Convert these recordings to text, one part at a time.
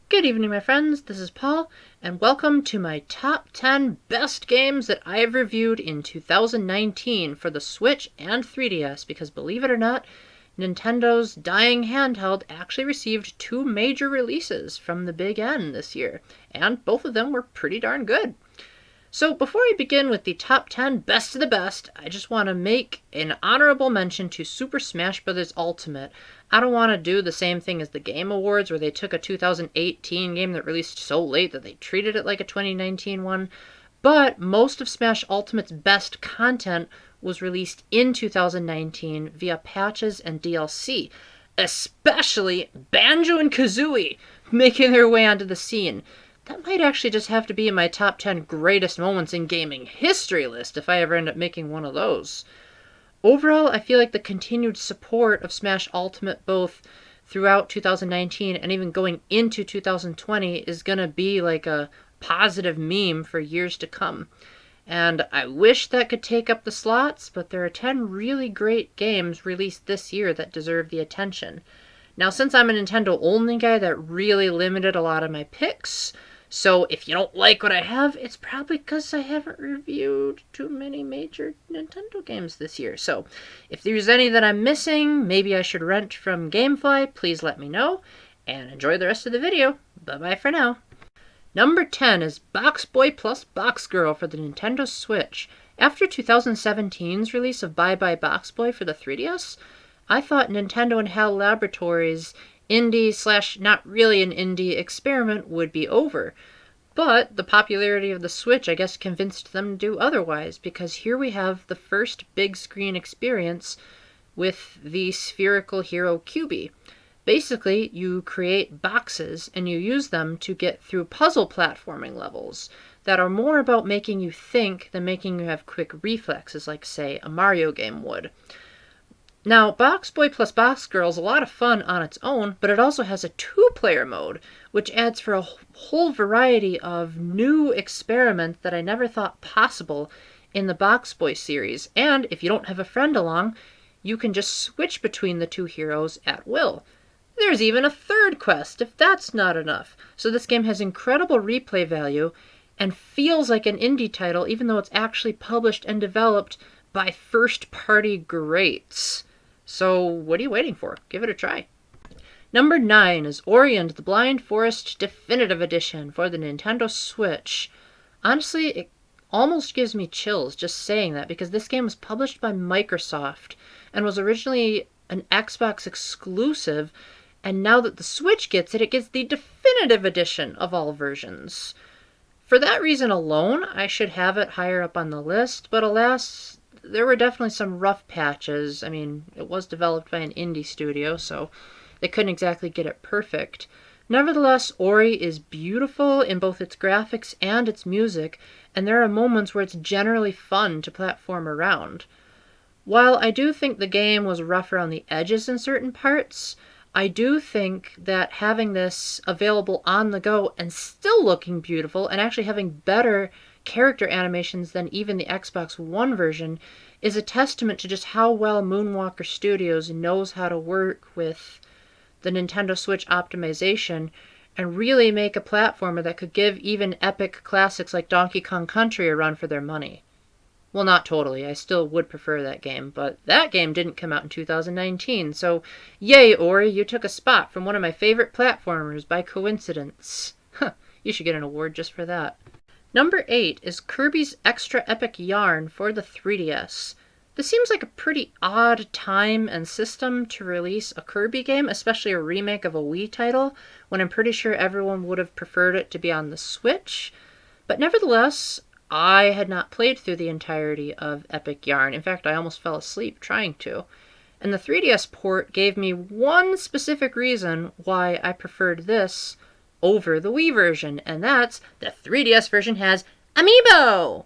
Good evening, my friends. This is Paul, and welcome to my top 10 best games that I have reviewed in 2019 for the Switch and 3DS, because believe it or not, Nintendo's dying handheld actually received two major releases from the Big N this year, and both of them were pretty darn good. So before I begin with the top 10 best of the best, I just want to make an honorable mention to Super Smash Bros. Ultimate. I don't want to do the same thing as the Game Awards, where they took a 2018 game that released so late that they treated it like a 2019 one. But most of Smash Ultimate's best content was released in 2019 via patches and DLC, especially Banjo and Kazooie making their way onto the scene. That might actually just have to be in my top 10 greatest moments in gaming history list if I ever end up making one of those. Overall, I feel like the continued support of Smash Ultimate both throughout 2019 and even going into 2020 is going to be like a positive meme for years to come. And I wish that could take up the slots, but there are 10 really great games released this year that deserve the attention. Now, since I'm a Nintendo-only guy, that really limited a lot of my picks. So if you don't like what I have, it's probably because I haven't reviewed too many major Nintendo games this year. So if there's any that I'm missing, maybe I should rent from Gamefly, please let me know. And enjoy the rest of the video. Bye-bye for now. Number 10 is BoxBoy+BoxGirl for the Nintendo Switch. After 2017's release of Bye Bye Box Boy for the 3DS, I thought Nintendo and HAL Laboratories' indie/not really an indie experiment would be over. But the popularity of the Switch, I guess, convinced them to do otherwise, because here we have the first big screen experience with the spherical hero Kirbys. Basically, you create boxes and you use them to get through puzzle platforming levels that are more about making you think than making you have quick reflexes like, say, a Mario game would. Now, BoxBoy+BoxGirl is a lot of fun on its own, but it also has a two-player mode, which adds for a whole variety of new experiments that I never thought possible in the BoxBoy series. And if you don't have a friend along, you can just switch between the two heroes at will. There's even a third quest, if that's not enough. So this game has incredible replay value and feels like an indie title, even though it's actually published and developed by first-party greats. So what are you waiting for? Give it a try. Number 9 is Ori and the Blind Forest Definitive Edition for the Nintendo Switch. Honestly, it almost gives me chills just saying that, because this game was published by Microsoft and was originally an Xbox exclusive, and now that the Switch gets it, it gets the definitive edition of all versions. For that reason alone, I should have it higher up on the list, but alas, there were definitely some rough patches. I mean, it was developed by an indie studio, so they couldn't exactly get it perfect. Nevertheless, Ori is beautiful in both its graphics and its music, and there are moments where it's generally fun to platform around. While I do think the game was rough around the edges in certain parts, I do think that having this available on the go and still looking beautiful and actually having better character animations than even the Xbox One version is a testament to just how well Moonwalker Studios knows how to work with the Nintendo Switch optimization and really make a platformer that could give even epic classics like Donkey Kong Country a run for their money. Well, not totally. I still would prefer that game, but that game didn't come out in 2019, so yay, Ori, you took a spot from one of my favorite platformers by coincidence. Huh, you should get an award just for that. Number 8 is Kirby's Extra Epic Yarn for the 3DS. This seems like a pretty odd time and system to release a Kirby game, especially a remake of a Wii title, when I'm pretty sure everyone would have preferred it to be on the Switch. But nevertheless, I had not played through the entirety of Epic Yarn. In fact, I almost fell asleep trying to. And the 3DS port gave me one specific reason why I preferred this over the Wii version, and that's the 3DS version has Amiibo!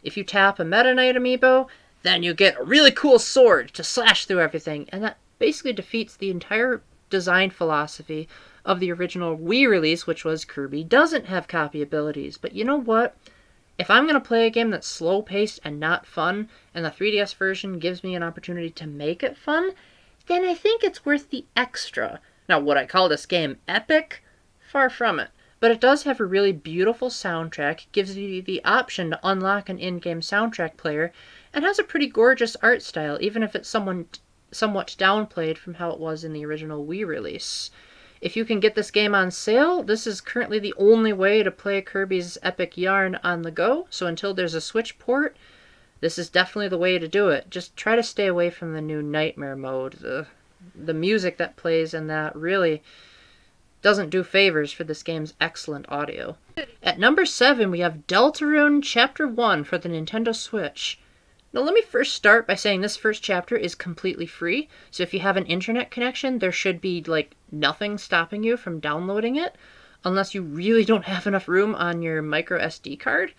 If you tap a Meta Knight Amiibo, then you get a really cool sword to slash through everything, and that basically defeats the entire design philosophy of the original Wii release, which was Kirby doesn't have copy abilities. But you know what? If I'm going to play a game that's slow-paced and not fun, and the 3DS version gives me an opportunity to make it fun, then I think it's worth the extra. Now, would I call this game epic? Far from it. But it does have a really beautiful soundtrack, gives you the option to unlock an in-game soundtrack player, and has a pretty gorgeous art style, even if it's somewhat downplayed from how it was in the original Wii release. If you can get this game on sale, this is currently the only way to play Kirby's Epic Yarn on the go, so until there's a Switch port, this is definitely the way to do it. Just try to stay away from the new Nightmare mode. The music that plays in that really doesn't do favors for this game's excellent audio. At number 7, we have Deltarune Chapter 1 for the Nintendo Switch. Now let me first start by saying this first chapter is completely free, so if you have an internet connection, there should be nothing stopping you from downloading it, unless you really don't have enough room on your micro SD card.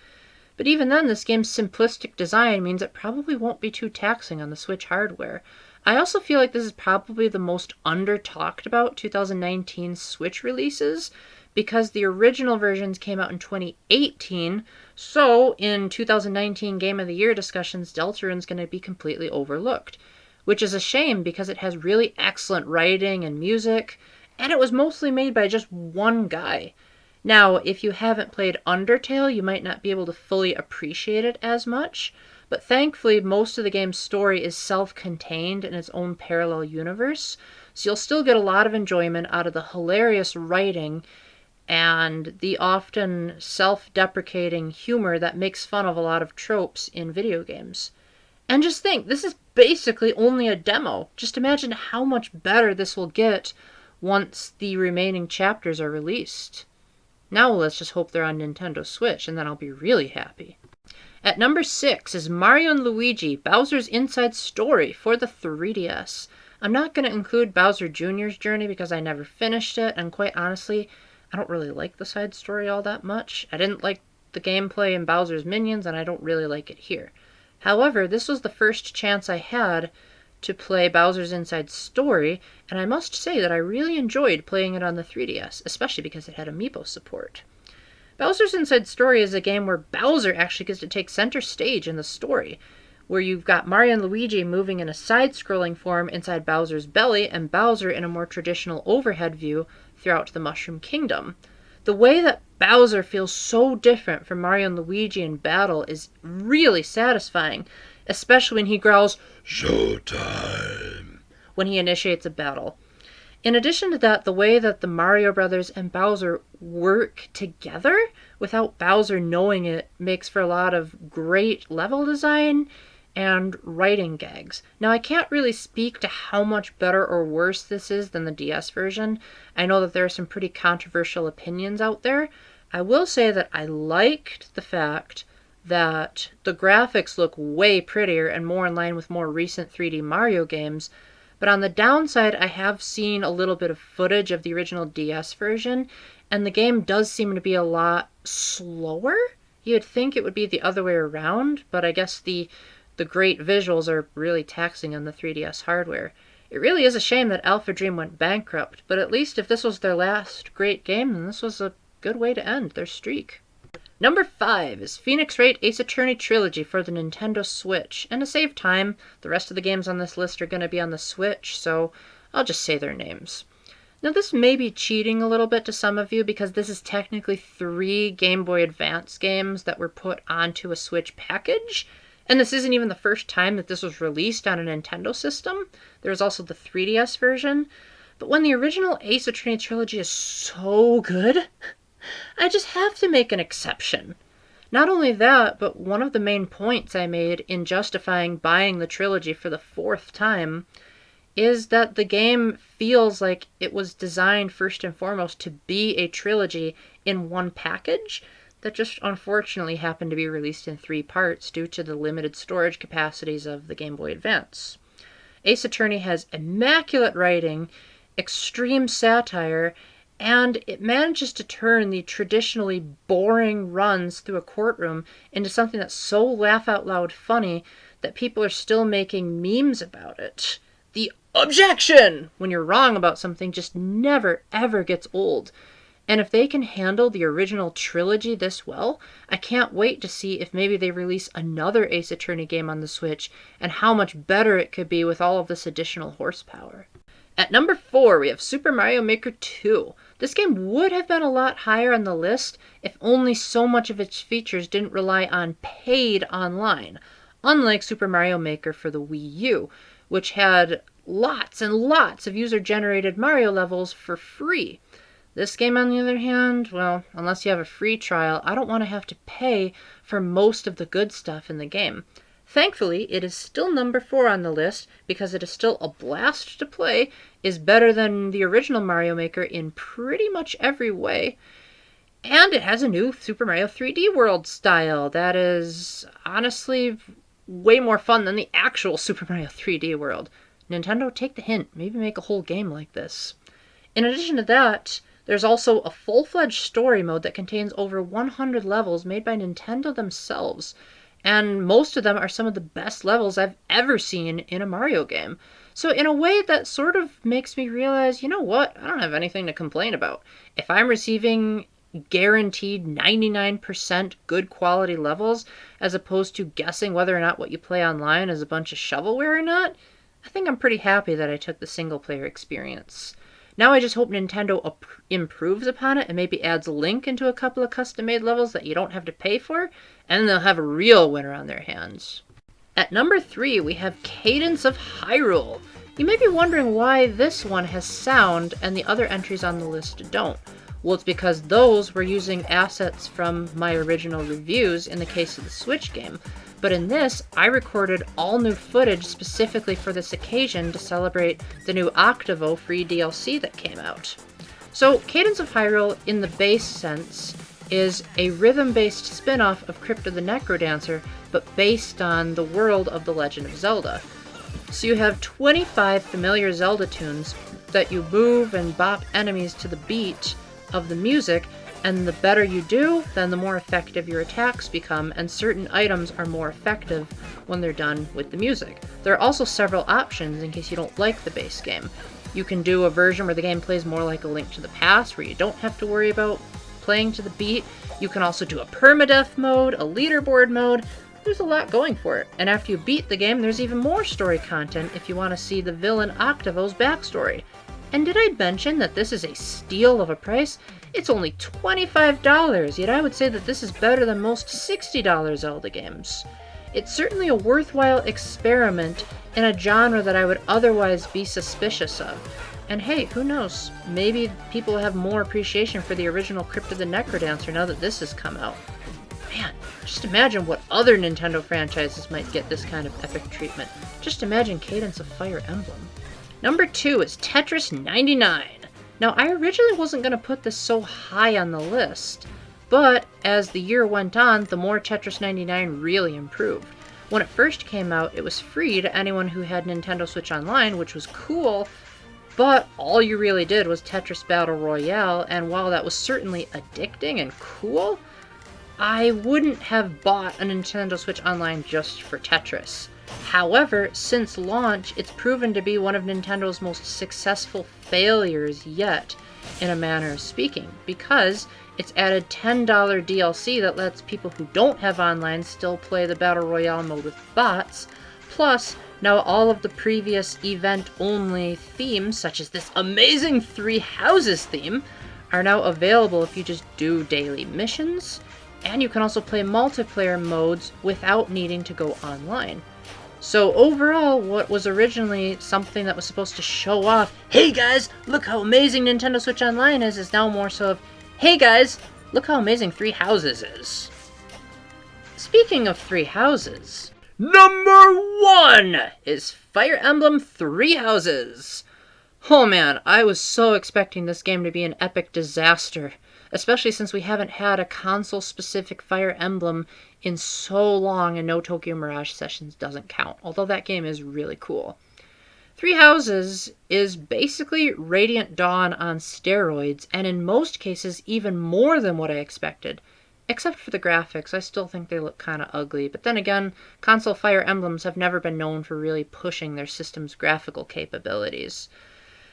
But even then, this game's simplistic design means it probably won't be too taxing on the Switch hardware. I also feel like this is probably the most under-talked about 2019 Switch releases, because the original versions came out in 2018, so in 2019 Game of the Year discussions, Deltarune's going to be completely overlooked. Which is a shame because it has really excellent writing and music, and it was mostly made by just one guy. Now, if you haven't played Undertale, you might not be able to fully appreciate it as much, but thankfully most of the game's story is self-contained in its own parallel universe, so you'll still get a lot of enjoyment out of the hilarious writing and the often self-deprecating humor that makes fun of a lot of tropes in video games. And just think, this is basically only a demo. Just imagine how much better this will get once the remaining chapters are released. Now let's just hope they're on Nintendo Switch, and then I'll be really happy. At number 6 is Mario & Luigi Bowser's Inside Story for the 3DS. I'm not going to include Bowser Jr.'s Journey because I never finished it, and quite honestly, I don't really like the side story all that much. I didn't like the gameplay in Bowser's Minions, and I don't really like it here. However, this was the first chance I had to play Bowser's Inside Story, and I must say that I really enjoyed playing it on the 3DS, especially because it had amiibo support. Bowser's Inside Story is a game where Bowser actually gets to take center stage in the story, where you've got Mario and Luigi moving in a side-scrolling form inside Bowser's belly, and Bowser in a more traditional overhead view throughout the Mushroom Kingdom. The way that Bowser feels so different from Mario and Luigi in battle is really satisfying, especially when he growls, "Showtime!" when he initiates a battle. In addition to that, the way that the Mario Brothers and Bowser work together without Bowser knowing it makes for a lot of great level design and writing gags. Now, I can't really speak to how much better or worse this is than the DS version. I know that there are some pretty controversial opinions out there. I will say that I liked the fact that the graphics look way prettier and more in line with more recent 3D Mario games, but on the downside, I have seen a little bit of footage of the original DS version, and the game does seem to be a lot slower. You'd think it would be the other way around, but I guess the great visuals are really taxing on the 3DS hardware. It really is a shame that Alpha Dream went bankrupt, but at least if this was their last great game, then this was a good way to end their streak. Number 5 is Phoenix Wright Ace Attorney Trilogy for the Nintendo Switch. And to save time, the rest of the games on this list are going to be on the Switch, so I'll just say their names. Now this may be cheating a little bit to some of you because this is technically 3 Game Boy Advance games that were put onto a Switch package. And this isn't even the first time that this was released on a Nintendo system. There was also the 3DS version. But when the original Ace Attorney Trilogy is so good, I just have to make an exception. Not only that, but one of the main points I made in justifying buying the trilogy for the 4th time is that the game feels like it was designed first and foremost to be a trilogy in one package that just unfortunately happened to be released in 3 parts due to the limited storage capacities of the Game Boy Advance. Ace Attorney has immaculate writing, extreme satire, and it manages to turn the traditionally boring runs through a courtroom into something that's so laugh-out-loud funny that people are still making memes about it. The objection when you're wrong about something just never, ever gets old. And if they can handle the original trilogy this well, I can't wait to see if maybe they release another Ace Attorney game on the Switch and how much better it could be with all of this additional horsepower. At number 4, we have Super Mario Maker 2. This game would have been a lot higher on the list if only so much of its features didn't rely on paid online, unlike Super Mario Maker for the Wii U, which had lots and lots of user-generated Mario levels for free. This game, on the other hand, well, unless you have a free trial, I don't want to have to pay for most of the good stuff in the game. Thankfully, it is still number 4 on the list because it is still a blast to play, is better than the original Mario Maker in pretty much every way, and it has a new Super Mario 3D World style that is honestly way more fun than the actual Super Mario 3D World. Nintendo, take the hint. Maybe make a whole game like this. In addition to that, there's also a full-fledged story mode that contains over 100 levels made by Nintendo themselves. And most of them are some of the best levels I've ever seen in a Mario game. So in a way that sort of makes me realize, you know what, I don't have anything to complain about. If I'm receiving guaranteed 99% good quality levels, as opposed to guessing whether or not what you play online is a bunch of shovelware or not, I think I'm pretty happy that I took the single player experience. Now I just hope Nintendo improves upon it and maybe adds a link into a couple of custom-made levels that you don't have to pay for, and they'll have a real winner on their hands. At number 3, we have Cadence of Hyrule. You may be wondering why this one has sound and the other entries on the list don't. Well, it's because those were using assets from my original reviews in the case of the Switch game. But in this, I recorded all new footage specifically for this occasion to celebrate the new Octavo free DLC that came out. So, Cadence of Hyrule, in the base sense, is a rhythm-based spin-off of Crypt of the Necrodancer, but based on the world of The Legend of Zelda. So you have 25 familiar Zelda tunes that you move and bop enemies to the beat of the music, and the better you do, then the more effective your attacks become, and certain items are more effective when they're done with the music. There are also several options in case you don't like the base game. You can do a version where the game plays more like A Link to the Past, where you don't have to worry about playing to the beat. You can also do a permadeath mode, a leaderboard mode. There's a lot going for it. And after you beat the game, there's even more story content if you want to see the villain Octavo's backstory. And did I mention that this is a steal of a price? It's only $25, yet I would say that this is better than most $60 Zelda games. It's certainly a worthwhile experiment in a genre that I would otherwise be suspicious of. And hey, who knows? Maybe people have more appreciation for the original Crypt of the Necrodancer now that this has come out. Man, just imagine what other Nintendo franchises might get this kind of epic treatment. Just imagine Cadence of Fire Emblem. Number 2 is Tetris 99. Now, I originally wasn't going to put this so high on the list, but as the year went on, the more Tetris 99 really improved. When it first came out, it was free to anyone who had Nintendo Switch Online, which was cool, but all you really did was Tetris Battle Royale, and while that was certainly addicting and cool, I wouldn't have bought a Nintendo Switch Online just for Tetris. However, since launch, it's proven to be one of Nintendo's most successful failures yet, in a manner of speaking, because it's added $10 DLC that lets people who don't have online still play the Battle Royale mode with bots, plus now all of the previous event-only themes, such as this amazing Three Houses theme, are now available if you just do daily missions, and you can also play multiplayer modes without needing to go online. So overall, what was originally something that was supposed to show off, hey guys, look how amazing Nintendo Switch Online is now more so of, hey guys, look how amazing Three Houses is. Speaking of Three Houses, number 1 is Fire Emblem Three Houses. Oh man, I was so expecting this game to be an epic disaster, especially since we haven't had a console-specific Fire Emblem in so long, and no Tokyo Mirage Sessions doesn't count, although that game is really cool. Three Houses is basically Radiant Dawn on steroids, and in most cases even more than what I expected. Except for the graphics, I still think they look kinda ugly, but then again, console Fire Emblems have never been known for really pushing their system's graphical capabilities.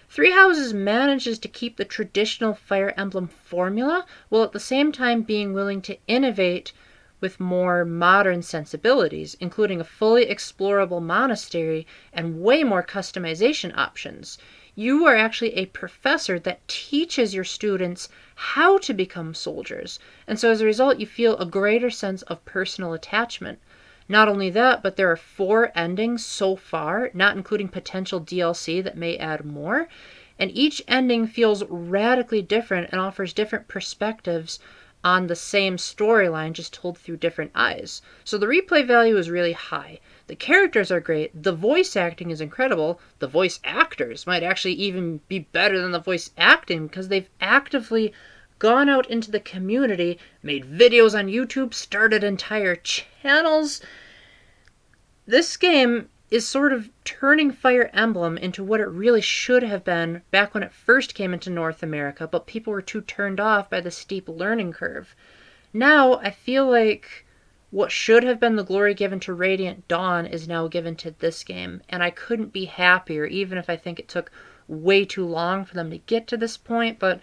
Three Houses manages to keep the traditional Fire Emblem formula, while at the same time being willing to innovate with more modern sensibilities, including a fully explorable monastery and way more customization options. You are actually a professor that teaches your students how to become soldiers. And so as a result, you feel a greater sense of personal attachment. Not only that, but there are 4 endings so far, not including potential DLC that may add more. And each ending feels radically different and offers different perspectives on the same storyline, just told through different eyes. So the replay value is really high. The characters are great. The voice acting is incredible. The voice actors might actually even be better than the voice acting because they've actively gone out into the community, made videos on YouTube, started entire channels. This game is sort of turning Fire Emblem into what it really should have been back when it first came into North America, but people were too turned off by the steep learning curve. Now, I feel like what should have been the glory given to Radiant Dawn is now given to this game, and I couldn't be happier, even if I think it took way too long for them to get to this point, but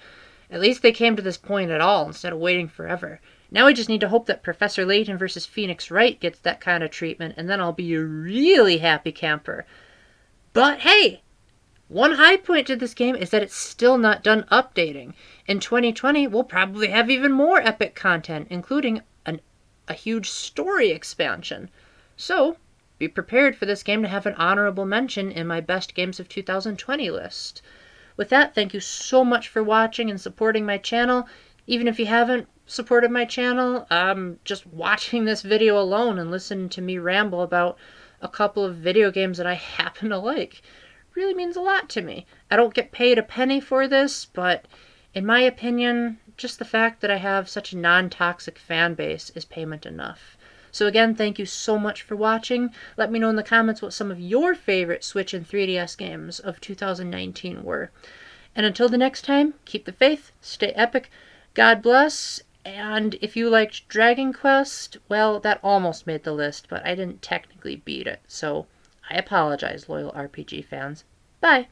at least they came to this point at all instead of waiting forever. Now we just need to hope that Professor Layton versus Phoenix Wright gets that kind of treatment, and then I'll be a really happy camper. But hey, one high point to this game is that it's still not done updating. In 2020, we'll probably have even more epic content, including a huge story expansion. So, be prepared for this game to have an honorable mention in my best games of 2020 list. With that, thank you so much for watching and supporting my channel. Even if you haven't supported my channel, just watching this video alone and listening to me ramble about a couple of video games that I happen to like really means a lot to me. I don't get paid a penny for this, but in my opinion, just the fact that I have such a non-toxic fan base is payment enough. So again, thank you so much for watching. Let me know in the comments what some of your favorite Switch and 3DS games of 2019 were. And until the next time, keep the faith, stay epic, God bless, and if you liked Dragon Quest, well, that almost made the list, but I didn't technically beat it, so I apologize, loyal RPG fans. Bye!